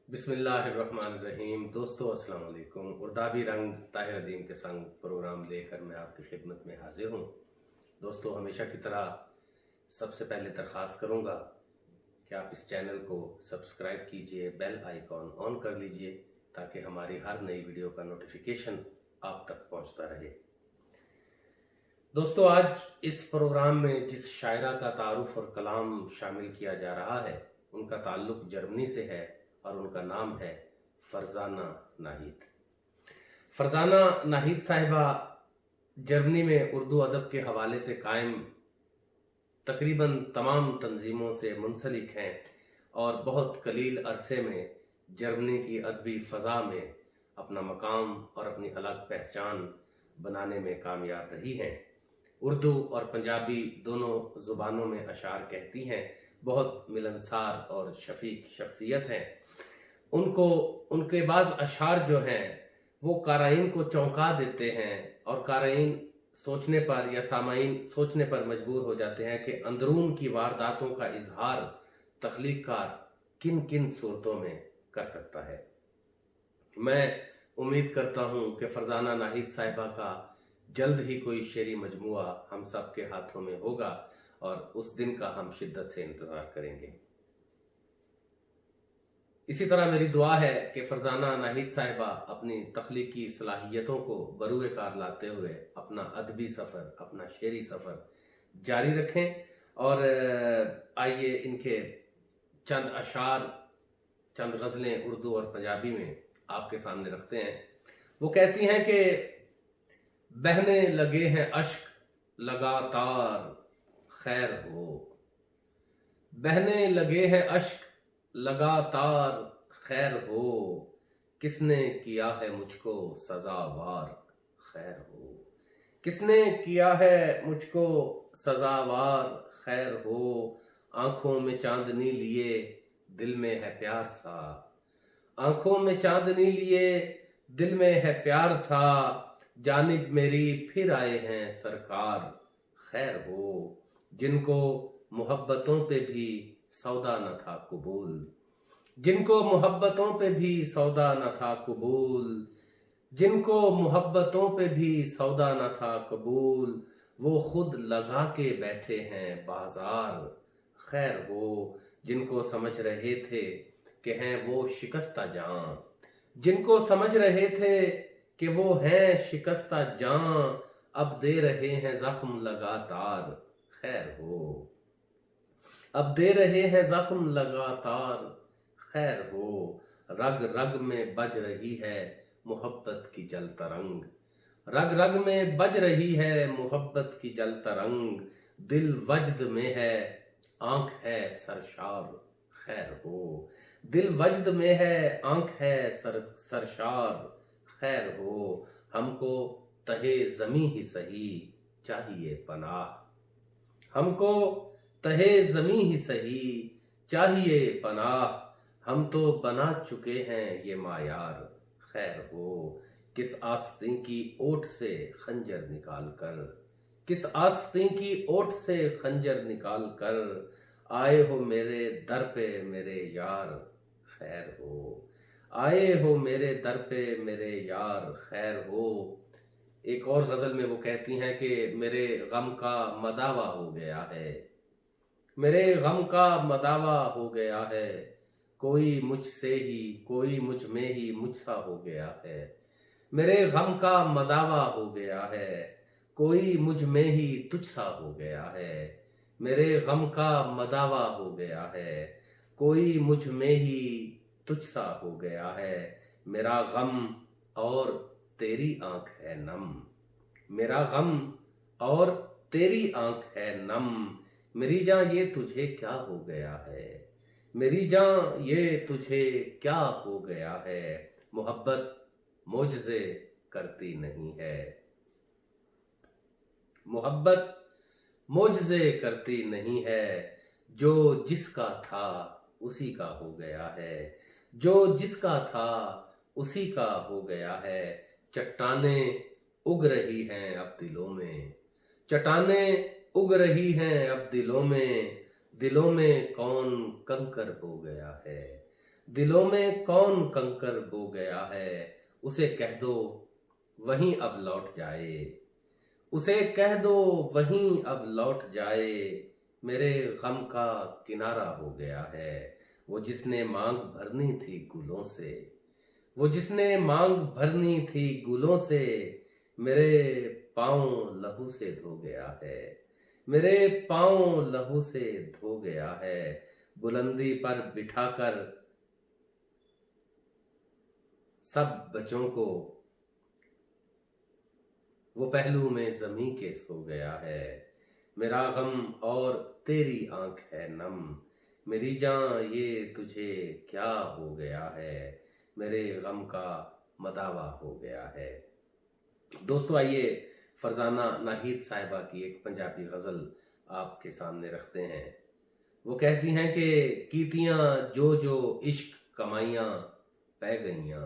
बिस्मिल्लाहिर्रहमानिर्रहीम। दोस्तों अस्सलाम वालेकुम। उर्दाबी रंग ताहिर अदीम के संग प्रोग्राम लेकर मैं आपकी खिदमत में हाजिर हूँ। दोस्तों, हमेशा की तरह सबसे पहले दरख्वास्त करूँगा कि आप इस चैनल को सब्सक्राइब कीजिए, बेल आइकॉन ऑन कर लीजिए ताकि हमारी हर नई वीडियो का नोटिफिकेशन आप तक पहुँचता रहे। दोस्तों, आज इस प्रोग्राम में जिस शायरा का तारुफ और कलाम शामिल किया जा रहा है उनका ताल्लुक जर्मनी से है और उनका नाम है फरजाना नाहिद। फरजाना नाहिद साहिबा जर्मनी में उर्दू अदब के हवाले से कायम तकरीबन तमाम तंजीमों से मुंसलिक हैं और बहुत कलील अरसे में जर्मनी की अदबी फ़ज़ा में अपना मकाम और अपनी अलग पहचान बनाने में कामयाब रही हैं। उर्दू और पंजाबी दोनों ज़ुबानों में अशार कहती हैं, बहुत मिलनसार और शफीक शख्सियत हैं। उनके बाज़ अशार जो हैं वो क़ारीन को चौंका देते हैं और क़ारीन सोचने पर या सामाईन सोचने पर मजबूर हो जाते हैं कि अंदरून की वारदातों का इजहार तख्लीक़कार किन किन सूरतों में कर सकता है। मैं उम्मीद करता हूँ कि फरजाना नाहिद साहिबा का जल्द ही कोई शेरी मजमुआ हम सब के हाथों में होगा और उस दिन का हम शिद्दत से इंतज़ार करेंगे। इसी तरह मेरी दुआ है कि फरजाना नाहिद साहिबा अपनी तख्लीकी सलाहियतों को बरूए कार लाते हुए अपना अदबी सफ़र, अपना शेरी सफ़र जारी रखें। और आइए इनके चंद अशार, चंद गज़लें उर्दू और पंजाबी में आपके सामने रखते हैं। वो कहती हैं कि बहने लगे हैं अश्क लगातार खैर हो, बहने लगे हैं अश्क लगातार खैर हो, किसने किया है मुझको सजावार खैर हो, किसने किया है मुझको सजावार खैर हो, आंखों में चांदनी लिए दिल में है प्यार सा, आंखों में चांदनी लिए दिल में है प्यार सा, जानिब मेरी फिर आए हैं सरकार खैर हो, जिनको मोहब्बतों पे भी सौदा न था कबूल, जिनको मोहब्बतों पे भी सौदा न था कबूल, जिनको मोहब्बतों पे भी सौदा न था कबूल, वो खुद लगा के बैठे हैं बाजार खैर हो, जिनको समझ रहे थे कि हैं वो शिकस्ता जान, जिनको समझ रहे थे कि वो हैं शिकस्ता जान, अब दे रहे हैं जख्म लगातार खैर हो, अब दे रहे हैं जख्म लगातार खैर हो, रग रग में बज रही है मोहब्बत की जल तरंग, रग रग में बज रही है मोहब्बत की जल तरंग, दिल वजद में है आंख है सरशार खैर हो, दिल वजद में है आंख है सरशार खैर हो, हमको तहे ज़मी ही सही चाहिए पनाह, हमको तहे ज़मी ही सही चाहिए पनाह, हम तो बना चुके हैं ये मायार खैर हो, किस आस्तीन की ओट से खंजर निकाल कर, किस आस्तीन की ओट से खंजर निकाल कर, आए हो मेरे दर पे मेरे यार खैर हो, आए हो मेरे दर पे मेरे यार खैर हो। एक और गज़ल में वो कहती हैं कि मेरे गम का मदावा हो गया है, मेरे गम का मदावा हो गया है, कोई मुझसे ही कोई मुझ में ही मुझसा हो गया है, मेरे गम का मदावा हो गया है, कोई मुझ में ही तुझसा हो गया है, मेरे गम का मदावा हो गया है, कोई मुझ में ही तुझसा हो गया है, मेरा गम और तेरी आंख है नम, मेरा गम और तेरी आंख है नम, मेरी जान ये तुझे क्या हो गया है, मेरी जान ये तुझे क्या हो गया है, मोहब्बत मोजज़े करती नहीं है, मोहब्बत मोजज़े करती नहीं है, जो जिसका था उसी का हो गया है, जो जिसका था उसी का हो गया है, चट्टानें उग रही हैं अब दिलों में, चट्टानें उग रही हैं अब दिलों में, दिलों में कौन कंकर हो गया है, दिलों में कौन कंकर बो गया है, उसे कह दो वहीं अब लौट जाए, उसे कह दो वहीं अब लौट जाए, मेरे गम का किनारा हो गया है। वो जिसने मांग भरनी थी गुलों से, वो जिसने मांग भरनी थी गुलों से, मेरे पाँव लहू से धो गया है, मेरे पाँव लहू से धो गया है। बुलंदी पर बिठाकर सब बच्चों को वो पहलू में जमी के सो गया है। मेरा गम और तेरी आंख है नम, मेरी जान ये तुझे क्या हो गया है, मेरे गम का मदावा हो गया है। दोस्तों आइए फरजाना नाहिद साहिबा की एक पंजाबी गजल आपके सामने रखते हैं। वो कहती हैं कि कीतियां जो जो इश्क कमाइयां पै गईयां,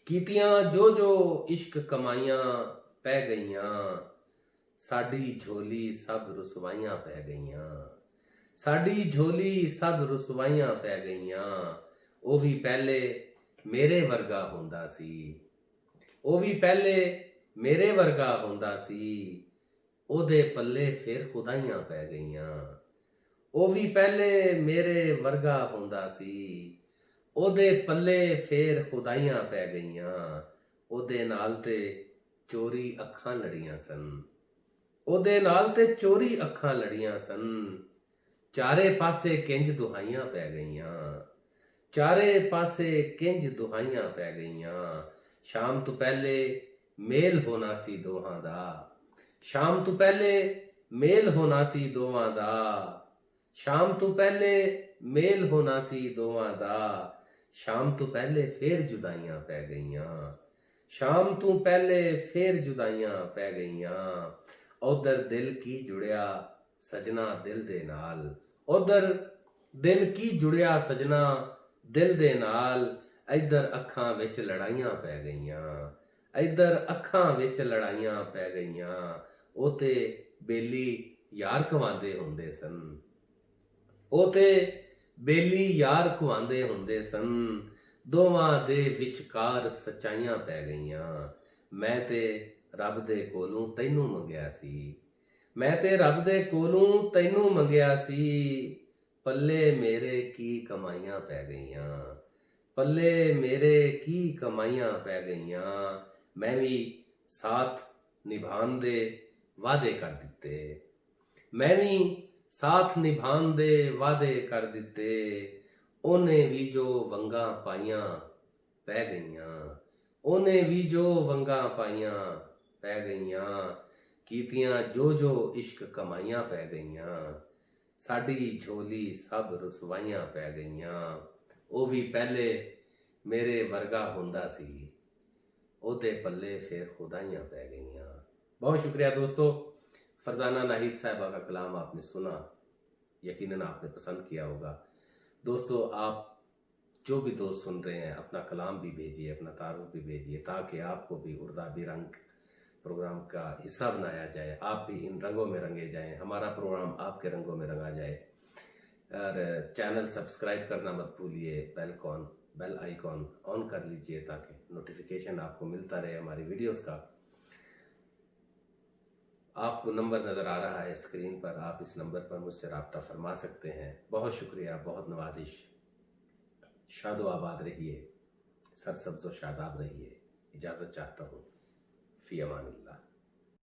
कीतियां जो जो इश्क कमाइयां पै गईयां, साडी झोली सब रुसवाइयां पै गईयां, साडी झोली सब रुसवाइयां पै गईयां। ਉਹ ਵੀ ਪਹਿਲੇ ਮੇਰੇ ਵਰਗਾ ਹੁੰਦਾ ਸੀ, ਉਹ ਵੀ ਪਹਿਲੇ ਮੇਰੇ ਵਰਗਾ ਹੁੰਦਾ ਸੀ, ਉਹਦੇ ਪੱਲੇ ਫਿਰ ਖੁਦਾਈਆਂ ਪੈ ਗਈਆਂ। ਉਹ ਵੀ ਪਹਿਲੇ ਮੇਰੇ ਵਰਗਾ ਹੁੰਦਾ ਸੀ, ਉਹਦੇ ਪੱਲੇ ਫੇਰ ਖੁਦਾਈਆਂ ਪੈ ਗਈਆਂ। ਉਹਦੇ ਨਾਲ ਤੇ ਚੋਰੀ ਅੱਖਾਂ ਲੜੀਆਂ ਸਨ, ਉਹਦੇ ਨਾਲ ਤੇ ਚੋਰੀ ਅੱਖਾਂ ਲੜੀਆਂ ਸਨ, ਚਾਰੇ ਪਾਸੇ ਕਿੰਜ ਦੁਹਾਈਆਂ ਪੈ ਗਈਆਂ, ਚਾਰੇ ਪਾਸੇ ਕਿੰਜ ਦੁਹਾਈਆਂ ਪੈ ਗਈਆਂ। ਸ਼ਾਮ ਤੋਂ ਪਹਿਲੇ ਮੇਲ ਹੋਣਾ ਸੀ ਦੋਹਾਂ ਦਾ, ਸ਼ਾਮ ਤੋਂ ਪਹਿਲੇ ਮੇਲ ਹੋਣਾ ਸੀ ਦੋਵਾਂ ਦਾ, ਸ਼ਾਮ ਤੋਂ ਪਹਿਲੇ ਮੇਲ ਹੋਣਾ ਸੀ ਦੋਵਾਂ ਦਾ, ਸ਼ਾਮ ਤੋਂ ਪਹਿਲੇ ਫੇਰ ਜੁਦਾਈਆਂ ਪੈ ਗਈਆਂ, ਸ਼ਾਮ ਤੋਂ ਪਹਿਲੇ ਫੇਰ ਜੁਦਾਈਆਂ ਪੈ ਗਈਆਂ। ਉਧਰ ਦਿਲ ਕੀ ਜੁੜਿਆ ਸਜਣਾ ਦਿਲ ਦੇ ਨਾਲ, ਉਧਰ ਦਿਲ ਕੀ ਜੁੜਿਆ ਸਜਣਾ ਦਿਲ ਦੇ ਨਾਲ, ਇੱਧਰ ਅੱਖਾਂ ਵਿੱਚ ਲੜਾਈਆਂ ਪੈ ਗਈਆਂ, ਇੱਧਰ ਅੱਖਾਂ ਵਿੱਚ ਲੜਾਈਆਂ ਪੈ ਗਈਆਂ। ਉਹ ਤੇ ਬੇਲੀ ਯਾਰ ਕਵਾਉਂਦੇ ਹੁੰਦੇ ਸਨ, ਉਹ ਤੇ ਬੇਲੀ ਯਾਰ ਕਵਾਉਂਦੇ ਹੁੰਦੇ ਸਨ, ਦੋਵਾਂ ਦੇ ਵਿਚਕਾਰ ਸੱਚਾਈਆਂ ਪੈ ਗਈਆਂ। ਮੈਂ ਤੇ ਰੱਬ ਦੇ ਕੋਲੋਂ ਤੈਨੂੰ ਮੰਗਿਆ ਸੀ, ਮੈਂ ਤੇ ਰੱਬ ਦੇ ਕੋਲੋਂ ਤੈਨੂੰ ਮੰਗਿਆ ਸੀ, ਪੱਲੇ ਮੇਰੇ ਕੀ ਕਮਾਈਆਂ ਪੈ ਗਈਆਂ, ਪੱਲੇ ਮੇਰੇ ਕੀ ਕਮਾਈਆਂ ਪੈ ਗਈਆਂ। ਮੈਂ ਵੀ ਸਾਥ ਨਿਭਾਉਣ ਦੇ ਵਾਅਦੇ ਕਰ ਦਿੱਤੇ, ਮੈਂ ਵੀ ਸਾਥ ਨਿਭਾਉਣ ਦੇ ਵਾਅਦੇ ਕਰ ਦਿੱਤੇ, ਉਹਨੇ ਵੀ ਜੋ ਵੰਗਾਂ ਪਾਈਆਂ ਪੈ ਗਈਆਂ, ਉਹਨੇ ਵੀ ਜੋ ਵੰਗਾਂ ਪਾਈਆਂ ਪੈ ਗਈਆਂ। ਕੀਤੀਆਂ ਜੋ ਜੋ ਇਸ਼ਕ ਕਮਾਈਆਂ ਪੈ ਗਈਆਂ, ਸਾਡੀ ਝੋਲੀ ਸਭ ਰੁਸਵਾਈਆਂ ਪੈ ਗਈਆਂ। ਉਹ ਵੀ ਪਹਿਲੇ ਮੇਰੇ ਵਰਗਾ ਹੁੰਦਾ ਸੀ, ਉਹਦੇ ਪੱਲੇ ਫਿਰ खुदाइयां पै गईयां। बहुत शुक्रिया दोस्तों, फरजाना नाहिद साहिबा का कलाम आपने सुना, यकीनन आपने पसंद किया होगा। दोस्तों आप जो भी दोस्त सुन रहे हैं अपना कलाम भी भेजिए, अपना तारुफ भी भेजिए, ताकि आपको भी उर्दाबी रंग प्रोग्राम का हिस्सा बनाया जाए, आप भी इन रंगों में रंगे जाएं, हमारा प्रोग्राम आपके रंगों में रंगा जाए। और चैनल सब्सक्राइब करना मत भूलिए, बेल आइकॉन ऑन कर लीजिए ताकि नोटिफिकेशन आपको मिलता रहे हमारी वीडियोस का। आपको नंबर नज़र आ रहा है स्क्रीन पर, आप इस नंबर पर मुझसे रब्ता फरमा सकते हैं। बहुत शुक्रिया, बहुत नवाजिश। शादो आबाद रहिए, सरसब्ज़ व शादाब रहिए। इजाज़त चाहता हूँ। फ़ी अमानिल्लाह।